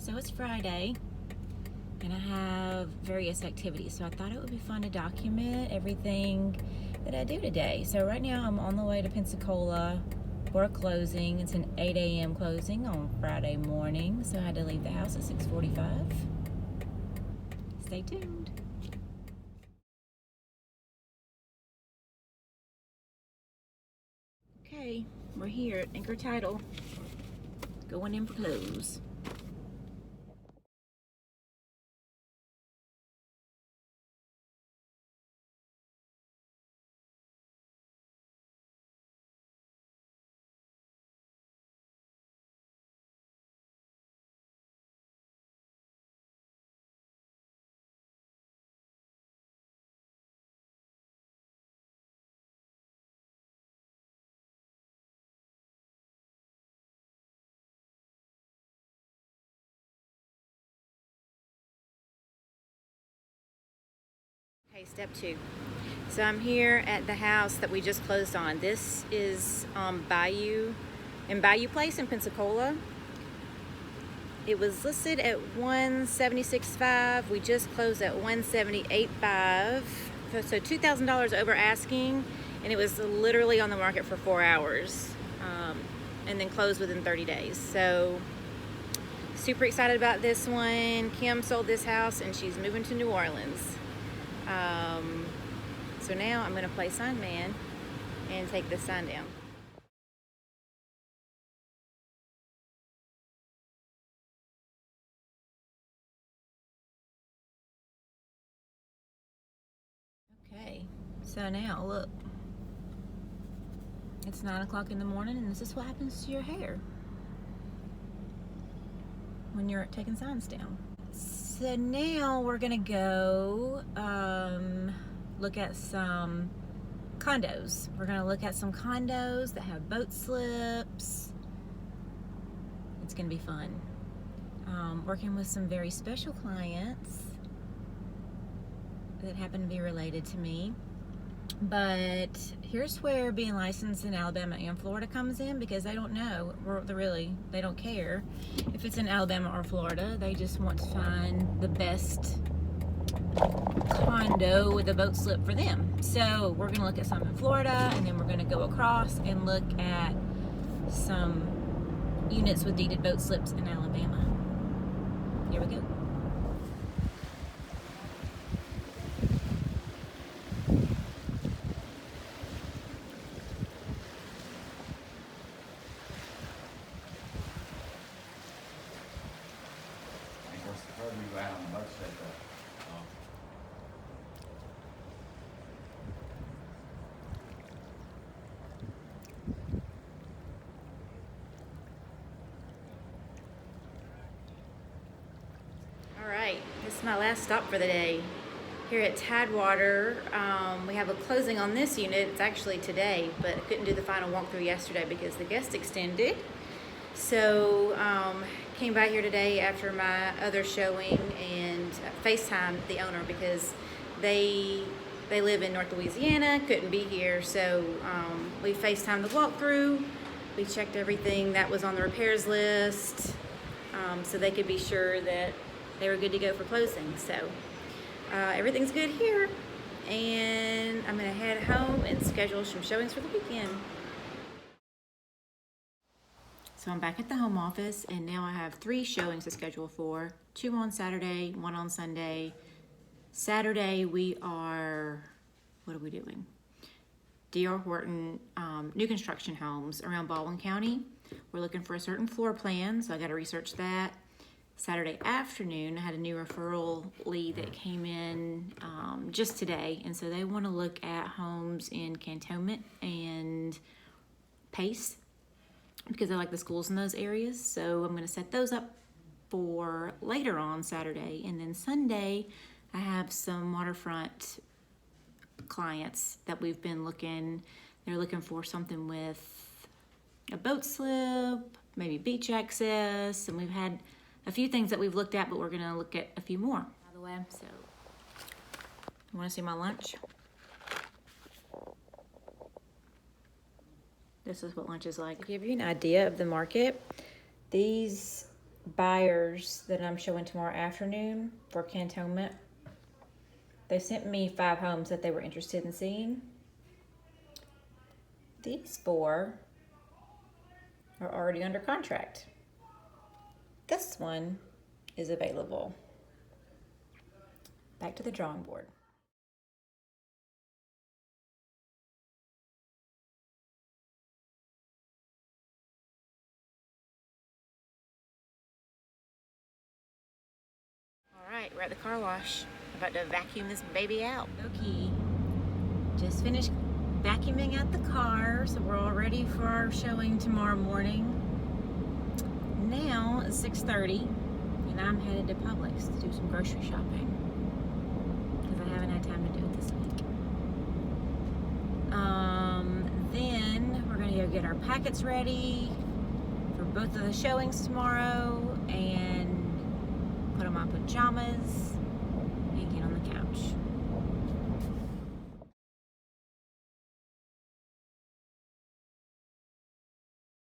So it's Friday and I have various activities. So I thought it would be fun to document everything that I do today. So right now I'm on the way to Pensacola for a closing. It's an 8 a.m. closing on Friday morning. So I had to leave the house at 6:45. Stay tuned. Okay, we're here at Anchor Title, going in for close. Okay, step 2. So I'm here at the house that we just closed on. This is Bayou Place in Pensacola. It was listed at $176,500. We just closed at $178,500. So $2,000 over asking, and it was literally on the market for 4 hours, and then closed within 30 days. So super excited about this one. Kim sold this house and she's moving to New Orleans. So now I'm going to play sign man and take this sign down. Okay, so now look, it's 9 o'clock in the morning and this is what happens to your hair when you're taking signs down. So now we're gonna go look at some condos. We're gonna look at some condos that have boat slips. It's gonna be fun. Working with some very special clients that happen to be related to me. But here's where being licensed in Alabama and Florida comes in, because they don't know, they don't care if it's in Alabama or Florida. They just want to find the best condo with a boat slip for them. So we're gonna look at some in Florida, and then we're gonna go across and look at some units with deeded boat slips in Alabama. Here we go. Alright, this is my last stop for the day. Here at Tidewater, we have a closing on this unit. It's actually today, but I couldn't do the final walkthrough yesterday because the guest extended. So came by here today after my other showing and FaceTimed the owner because they live in North Louisiana, couldn't be here. So we FaceTimed the walkthrough. We checked everything that was on the repairs list, so they could be sure that they were good to go for closing. So everything's good here, and I'm gonna head home and schedule some showings for the weekend. So I'm back at the home office, and now I have 3 showings to schedule for. 2 on Saturday, 1 on Sunday. Saturday what are we doing? D.R. Horton, new construction homes around Baldwin County. We're looking for a certain floor plan, so I gotta research that. Saturday afternoon, I had a new referral lead that came in just today, and so they want to look at homes in Cantonment and Pace because I like the schools in those areas. So I'm going to set those up for later on Saturday, and then Sunday I have some waterfront clients that we've been looking. They're looking for something with a boat slip, maybe beach access, and we've had a few things that we've looked at, but we're gonna look at a few more. By the way, so you wanna see my lunch? This is what lunch is like. To give you an idea of the market, these buyers that I'm showing tomorrow afternoon for cantonment. They sent me 5 homes that they were interested in seeing. These 4 are already under contract. This one is available. Back to the drawing board. All right, we're at the car wash. About to vacuum this baby out. Okay, just finished vacuuming out the car, so we're all ready for our showing tomorrow morning. Now it's 6:30, and I'm headed to Publix to do some grocery shopping because I haven't had time to do it this week. Then we're gonna go get our packets ready for both of the showings tomorrow and put on my pajamas